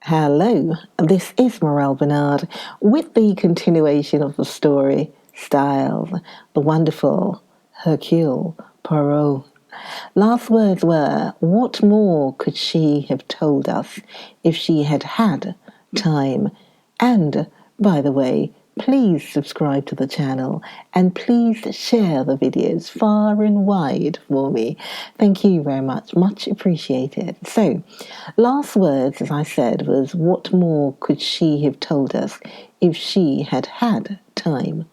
Hello, this is Morel Bernard with the continuation of the story styled The Wonderful Hercule Poirot. Last words were, what more could she have told us if she had had time? And, by the way, please subscribe to the channel and please share the videos far and wide for me. Thank you very much appreciated. So, last words, as I said, was what more could she have told us if she had had time?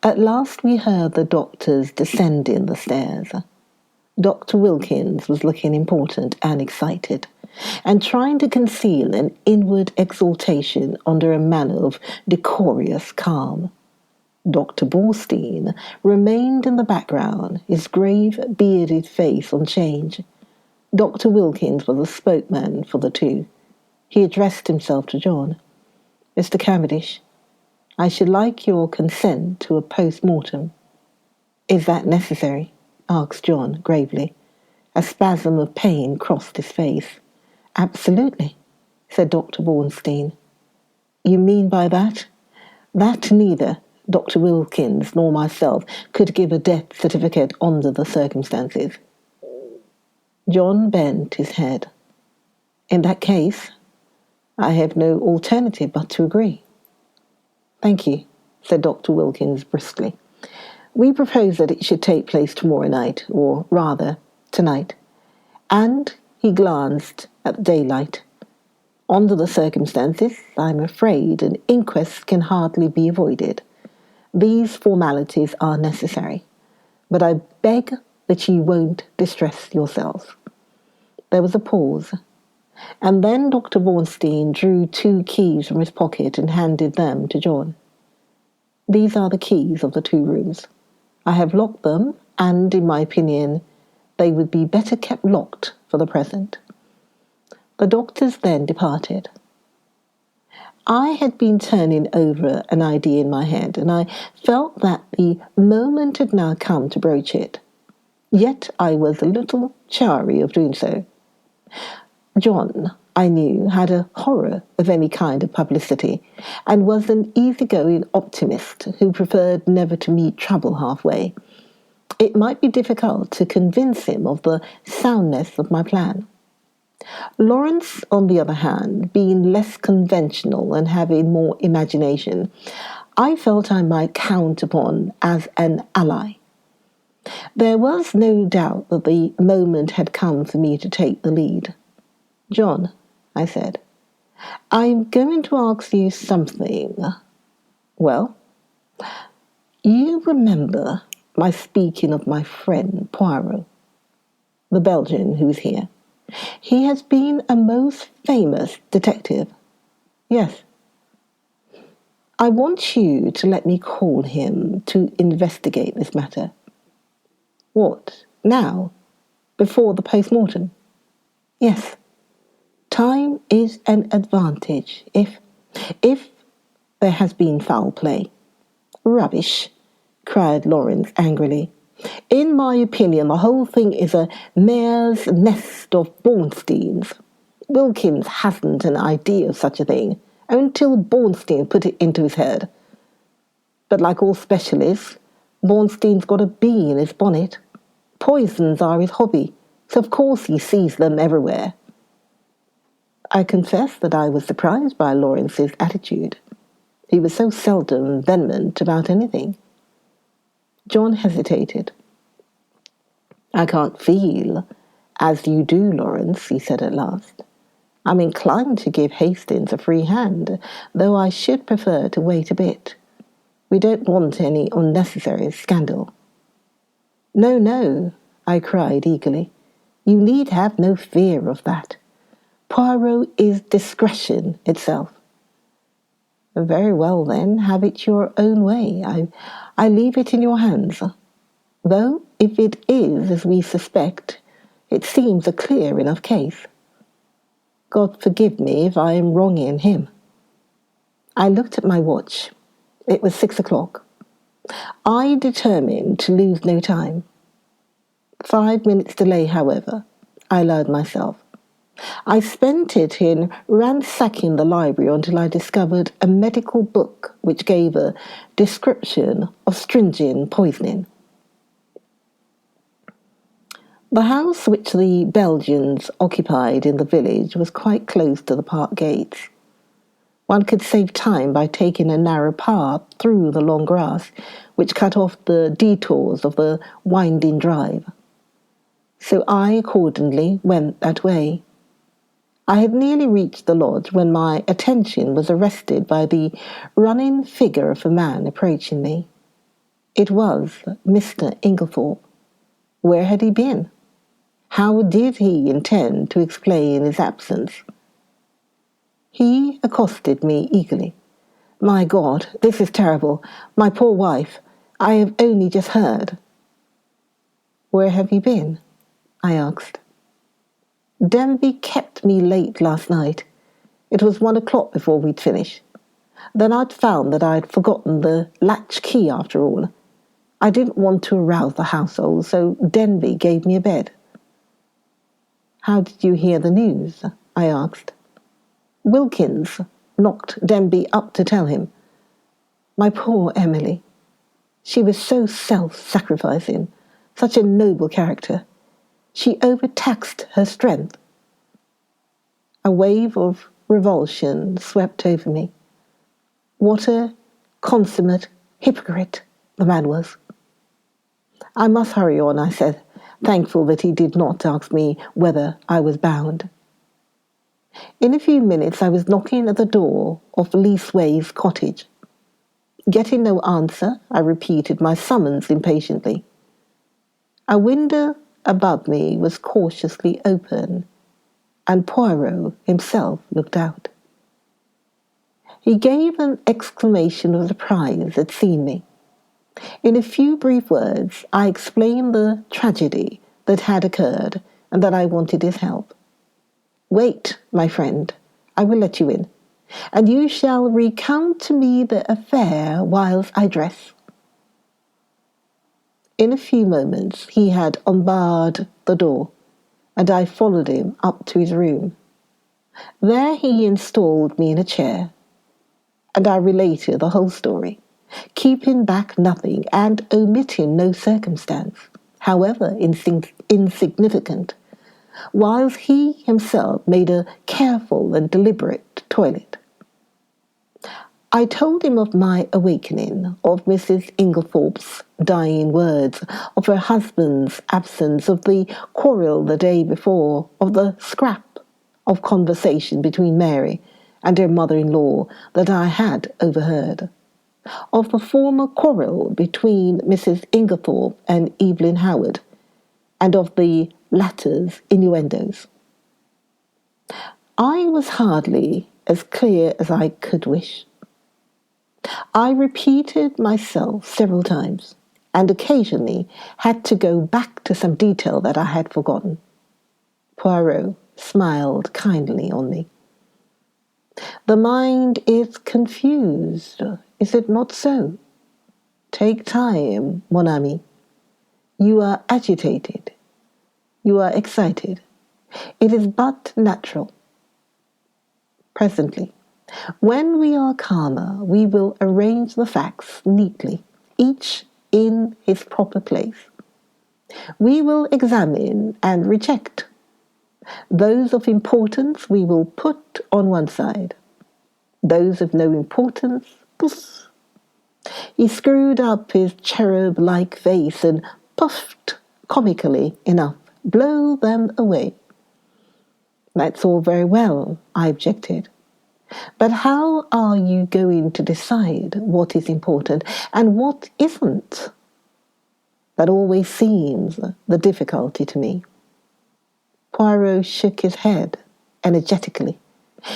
At last we heard the doctors descending the stairs. Dr. Wilkins was looking important and excited, and trying to conceal an inward exultation under a manner of decorous calm. Dr. Borstein remained in the background, his grave, bearded face unchanged. Dr. Wilkins was the spokesman for the two. He addressed himself to John. "Mr. Cavendish, I should like your consent to a post-mortem." "Is that necessary?" asked John gravely. A spasm of pain crossed his face. "Absolutely," said Dr. Bornstein. "You mean by that?" "That neither Dr. Wilkins nor myself could give a death certificate under the circumstances." John bent his head. "In that case, I have no alternative but to agree." "Thank you," said Dr. Wilkins briskly. "We propose that it should take place tomorrow night, or rather, tonight." And he glanced at daylight. "Under the circumstances, I'm afraid an inquest can hardly be avoided. These formalities are necessary, but I beg that you won't distress yourselves." There was a pause, and then Dr. Bornstein drew 2 keys from his pocket and handed them to John. "These are the keys of the 2 rooms. I have locked them, and, in my opinion, they would be better kept locked for the present." The doctors then departed. I had been turning over an idea in my head, and I felt that the moment had now come to broach it. Yet I was a little chary of doing so. John, I knew, had a horror of any kind of publicity, and was an easygoing optimist who preferred never to meet trouble halfway. It might be difficult to convince him of the soundness of my plan. Lawrence, on the other hand, being less conventional and having more imagination, I felt I might count upon as an ally. There was no doubt that the moment had come for me to take the lead. "John," I said, "I'm going to ask you something." "Well?" "You remember my speaking of my friend Poirot, the Belgian who's here? He has been a most famous detective." "Yes." "I want you to let me call him to investigate this matter." "What, now? Before the post-mortem?" "Yes. Time is an advantage if there has been foul play." "Rubbish," cried Lawrence angrily. "In my opinion, the whole thing is a mare's nest of Bornsteins. Wilkins hasn't an idea of such a thing, until Bornstein put it into his head. But like all specialists, Bornstein's got a bee in his bonnet. Poisons are his hobby, so of course he sees them everywhere." I confess that I was surprised by Lawrence's attitude. He was so seldom vehement about anything. John hesitated. "I can't feel as you do, Lawrence," he said at last. "I'm inclined to give Hastings a free hand, though I should prefer to wait a bit. We don't want any unnecessary scandal." "No, no," I cried eagerly. "You need have no fear of that. Poirot is discretion itself." "Very well, then, have it your own way. I leave it in your hands. Though, if it is as we suspect, it seems a clear enough case. God forgive me if I am wronging him." I looked at my watch. It was 6 o'clock. I determined to lose no time. 5 minutes delay, however, I allowed myself. I spent it in ransacking the library until I discovered a medical book which gave a description of strychnine poisoning. The house which the Belgians occupied in the village was quite close to the park gates. One could save time by taking a narrow path through the long grass, which cut off the detours of the winding drive. So I accordingly went that way. I had nearly reached the lodge when my attention was arrested by the running figure of a man approaching me. It was Mr. Inglethorpe. Where had he been? How did he intend to explain his absence? He accosted me eagerly. My God, this is terrible. My poor wife. I have only just heard. Where have you been? I asked. Denby kept me late last night. It was 1 o'clock before we'd finished. Then I'd found that I'd forgotten the latch key after all. I didn't want to arouse the household, so Denby gave me a bed. How did you hear the news? I asked. Wilkins knocked Denby up to tell him. My poor Emily. She was so self-sacrificing, such a noble character. She overtaxed her strength. A wave of revulsion swept over me. What a consummate hypocrite the man was. I must hurry on, I said, thankful that he did not ask me whether I was bound. In a few minutes I was knocking at the door of Leaseway's cottage. Getting no answer, I repeated my summons impatiently. A window above me was cautiously open, and Poirot himself looked out. He gave an exclamation of surprise at seeing me. In a few brief words, I explained the tragedy that had occurred and that I wanted his help. Wait, my friend, I will let you in, and you shall recount to me the affair whilst I dress. In a few moments he had unbarred the door, and I followed him up to his room. There he installed me in a chair, and I related the whole story, keeping back nothing and omitting no circumstance, however insignificant, whilst he himself made a careful and deliberate toilet. I told him of my awakening, of Mrs. Inglethorpe's dying words, of her husband's absence, of the quarrel the day before, of the scrap of conversation between Mary and her mother-in-law that I had overheard, of the former quarrel between Mrs. Inglethorpe and Evelyn Howard, and of the latter's innuendos. I was hardly as clear as I could wish. I repeated myself several times, and occasionally had to go back to some detail that I had forgotten. Poirot smiled kindly on me. The mind is confused, is it not so? Take time, mon ami. You are agitated. You are excited. It is but natural. Presently, when we are calmer, we will arrange the facts neatly, each in his proper place. We will examine and reject. Those of importance we will put on one side. Those of no importance, poof. He screwed up his cherub-like face and puffed comically enough. Blow them away. That's all very well, I objected. But how are you going to decide what is important and what isn't? That always seems the difficulty to me. Poirot shook his head energetically.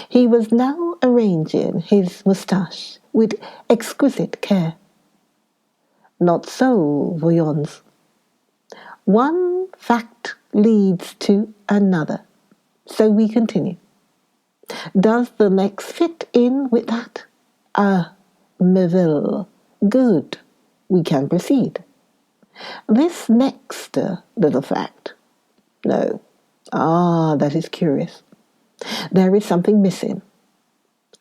He was now arranging his moustache with exquisite care. Not so, voyons. One fact leads to another. So we continue. Does the next fit in with that? Merville. Good. We can proceed. This next little fact. No. That is curious. There is something missing,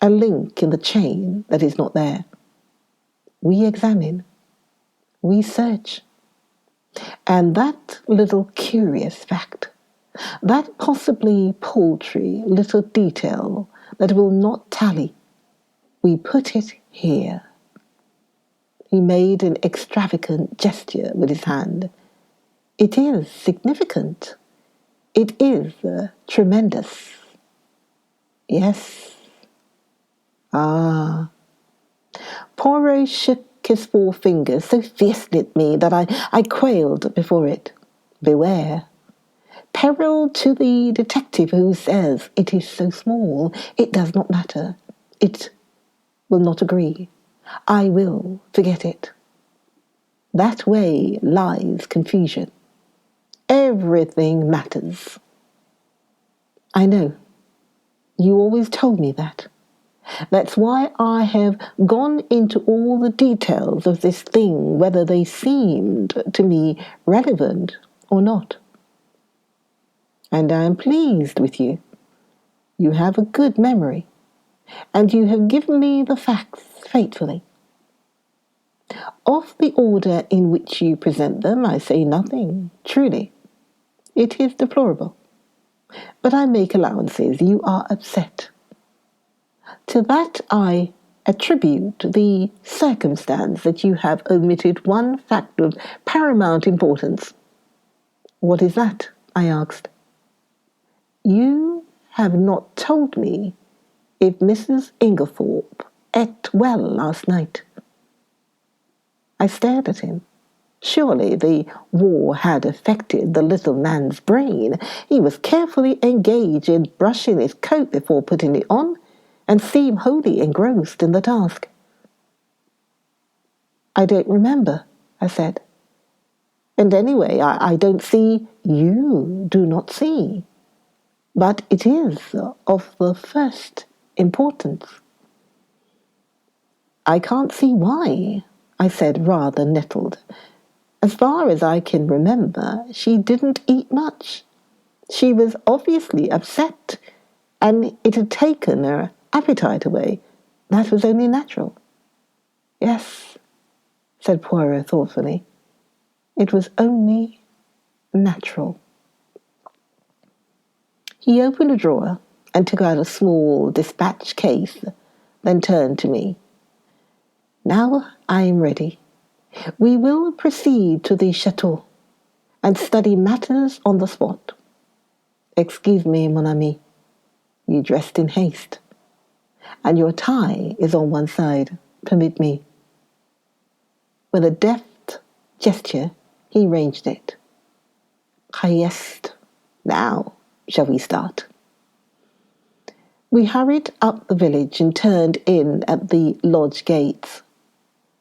a link in the chain that is not there. We examine, we search, and that little curious fact, that possibly paltry little detail that will not tally, we put it here. He made an extravagant gesture with his hand. It is significant. It is tremendous. Yes. Ah. Poirot shook his forefinger so fiercely at me that I quailed before it. Beware. Peril to the detective who says it is so small, it does not matter. It will not agree. I will forget it. That way lies confusion. Everything matters. I know. You always told me that. That's why I have gone into all the details of this thing, whether they seemed to me relevant or not. And I am pleased with you. You have a good memory, and you have given me the facts faithfully. Of the order in which you present them, I say nothing, truly. It is deplorable. But I make allowances. You are upset. To that I attribute the circumstance that you have omitted one fact of paramount importance. What is that? I asked. You have not told me if Mrs. Inglethorpe ate well last night. I stared at him. Surely the war had affected the little man's brain. He was carefully engaged in brushing his coat before putting it on, and seemed wholly engrossed in the task. I don't remember, I said. And anyway, I don't see, you do not see. But it is of the first importance. I can't see why, I said, rather nettled. As far as I can remember, she didn't eat much. She was obviously upset, and it had taken her appetite away. That was only natural. Yes, said Poirot thoughtfully. It was only natural. He opened a drawer and took out a small dispatch case, then turned to me. Now I am ready. We will proceed to the chateau and study matters on the spot. Excuse me, mon ami. You dressed in haste, and your tie is on one side. Permit me. With a deft gesture, he arranged it. Yes. Now, shall we start? We hurried up the village and turned in at the lodge gates.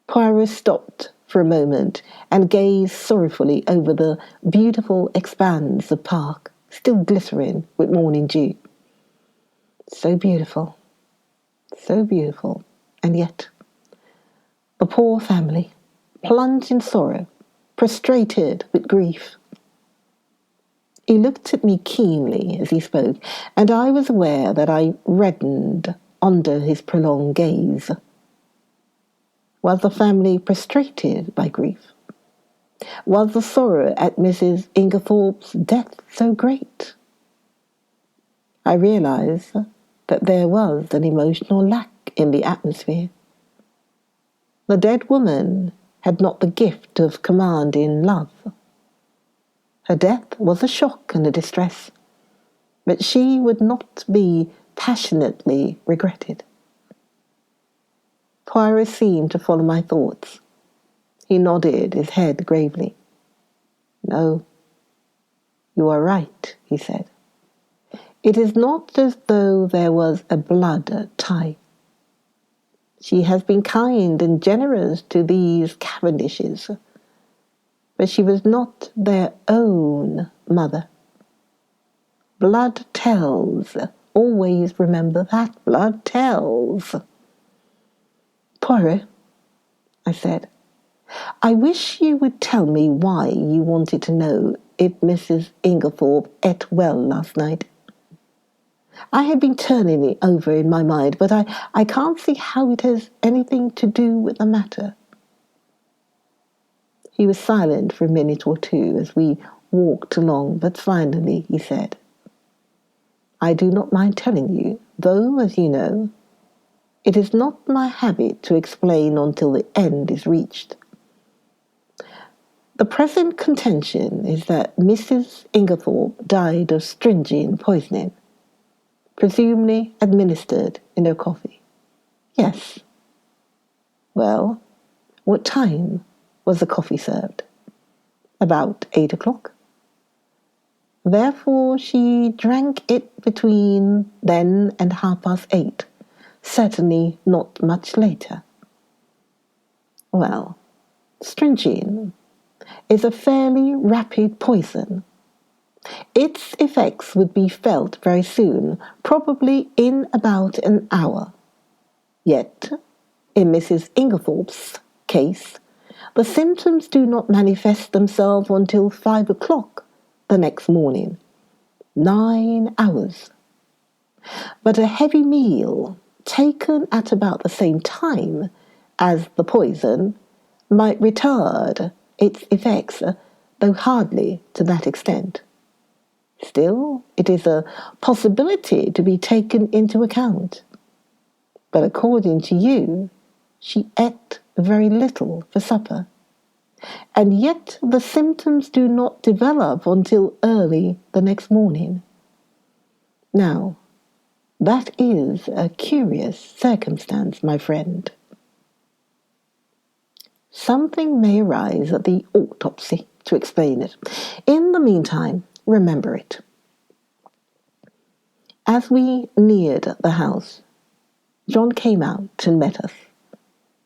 Poirot stopped for a moment and gazed sorrowfully over the beautiful expanse of park, still glittering with morning dew. So beautiful, and yet the poor family, plunged in sorrow, prostrated with grief. He looked at me keenly as he spoke, and I was aware that I reddened under his prolonged gaze. Was the family prostrated by grief? Was the sorrow at Mrs. Inglethorpe's death so great? I realized that there was an emotional lack in the atmosphere. The dead woman had not the gift of commanding love. Her death was a shock and a distress, but she would not be passionately regretted. Poirot seemed to follow my thoughts. He nodded his head gravely. No, you are right, he said. It is not as though there was a blood tie. She has been kind and generous to these Cavendishes, but she was not their own mother. Blood tells. Always remember that. Blood tells. Poirot, I said, I wish you would tell me why you wanted to know if Mrs. Inglethorpe ate well last night. I had been turning it over in my mind, but I can't see how it has anything to do with the matter. He was silent for a minute or two as we walked along, but finally he said, I do not mind telling you, though, as you know, it is not my habit to explain until the end is reached. The present contention is that Mrs. Inglethorpe died of strychnine poisoning, presumably administered in her coffee. Yes. Well, what time was the coffee served? About 8 o'clock. Therefore she drank it between then and 8:30, certainly not much later. Well, strychnine is a fairly rapid poison. Its effects would be felt very soon, probably in about an hour. Yet, in Mrs. Inglethorpe's case, the symptoms do not manifest themselves until 5 o'clock the next morning. 9 hours. But a heavy meal, taken at about the same time as the poison, might retard its effects, though hardly to that extent. Still, it is a possibility to be taken into account. But according to you, she ate very little for supper. And yet the symptoms do not develop until early the next morning. Now, that is a curious circumstance, my friend. Something may arise at the autopsy to explain it. In the meantime, remember it. As we neared the house, John came out and met us.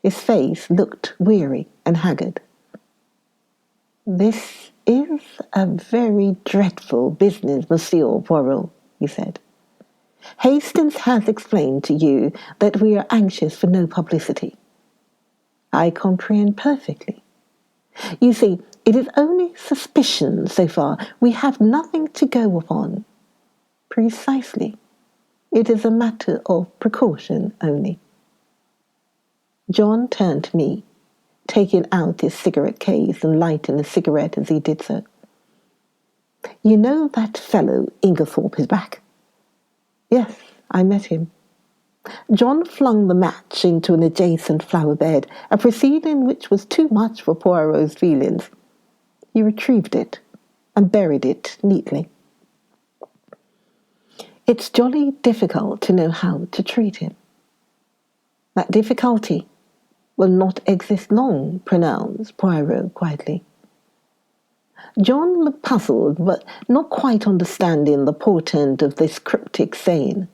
His face looked weary and haggard. This is a very dreadful business, Monsieur Poirot, he said. Hastings has explained to you that we are anxious for no publicity. I comprehend perfectly. You see, it is only suspicion so far. We have nothing to go upon. Precisely. It is a matter of precaution only. John turned to me, taking out his cigarette case and lighting a cigarette as he did so. You know that fellow Inglethorpe is back? Yes, I met him. John flung the match into an adjacent flower bed, a proceeding which was too much for Poirot's feelings. He retrieved it and buried it neatly. It's jolly difficult to know how to treat him. That difficulty will not exist long, pronounced Poirot quietly. John looked puzzled, but not quite understanding the portent of this cryptic saying.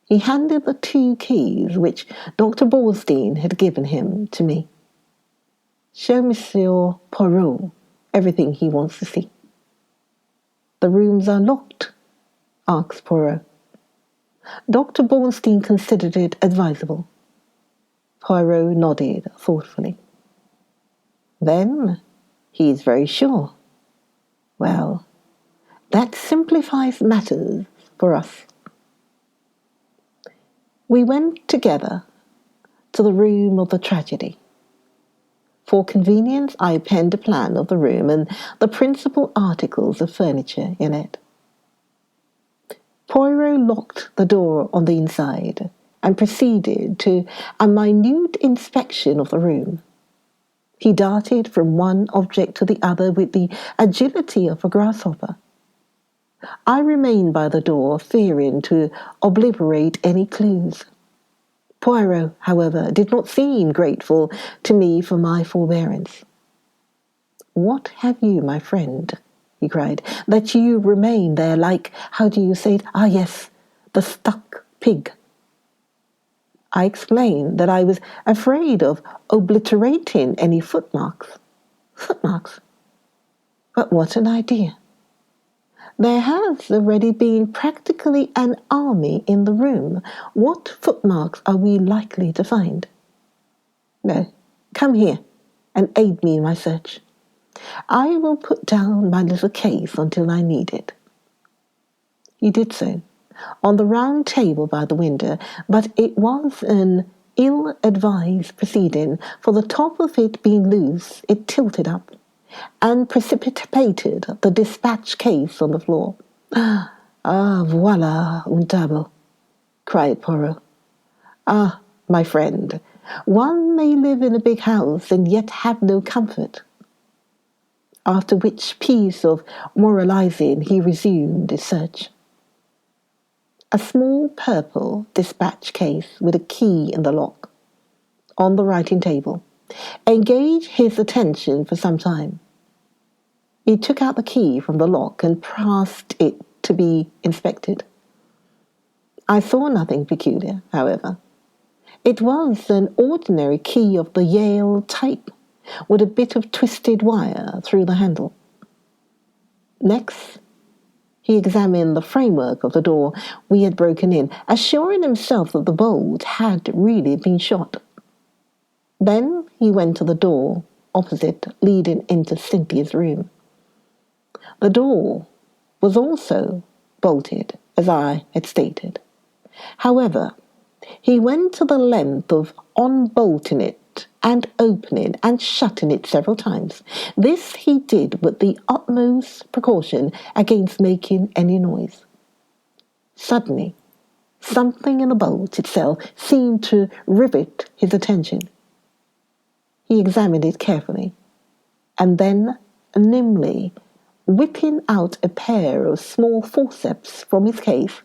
He handed the 2 keys which Dr. Bornstein had given him to me. Show Monsieur Poirot everything he wants to see. The rooms are locked, asked Poirot. Dr. Bornstein considered it advisable. Poirot nodded thoughtfully. Then he is very sure. Well, that simplifies matters for us. We went together to the room of the tragedy. For convenience, I penned a plan of the room and the principal articles of furniture in it. Poirot locked the door on the inside and proceeded to a minute inspection of the room. He darted from one object to the other with the agility of a grasshopper. I remained by the door, fearing to obliterate any clues. Poirot, however, did not seem grateful to me for my forbearance. What have you, my friend, he cried, that you remain there like, how do you say it? Ah, yes, the stuck pig. I explained that I was afraid of obliterating any footmarks. Footmarks? But what an idea. There has already been practically an army in the room. What footmarks are we likely to find? No, come here and aid me in my search. I will put down my little case until I need it. He did so, on the round table by the window, but it was an ill-advised proceeding, for the top of it being loose, it tilted up and precipitated the dispatch case on the floor. Ah, voilà un table, cried Poirot. Ah, my friend, one may live in a big house and yet have no comfort. After which piece of moralizing he resumed his search. A small purple dispatch case with a key in the lock, on the writing table, engaged his attention for some time. He took out the key from the lock and passed it to be inspected. I saw nothing peculiar, however. It was an ordinary key of the Yale type, with a bit of twisted wire through the handle. Next, he examined the framework of the door we had broken in, assuring himself that the bolt had really been shot. Then he went to the door opposite, leading into Cynthia's room. The door was also bolted, as I had stated. However, he went to the length of unbolting it and opening and shutting it several times. This he did with the utmost precaution against making any noise. Suddenly, something in the bolt itself seemed to rivet his attention. He examined it carefully, and then, nimbly, whipping out a pair of small forceps from his case,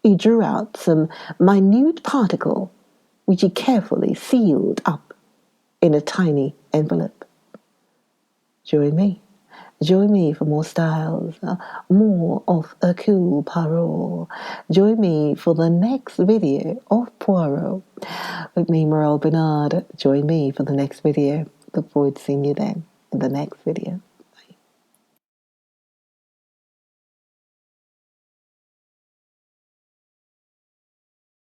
he drew out some minute particle, which he carefully sealed up in a tiny envelope. Join me for more styles, more of Hercule Poirot. Join me for the next video of Poirot with me, Morel Bernard. Join me for the next video. Look forward to seeing you then in the next video.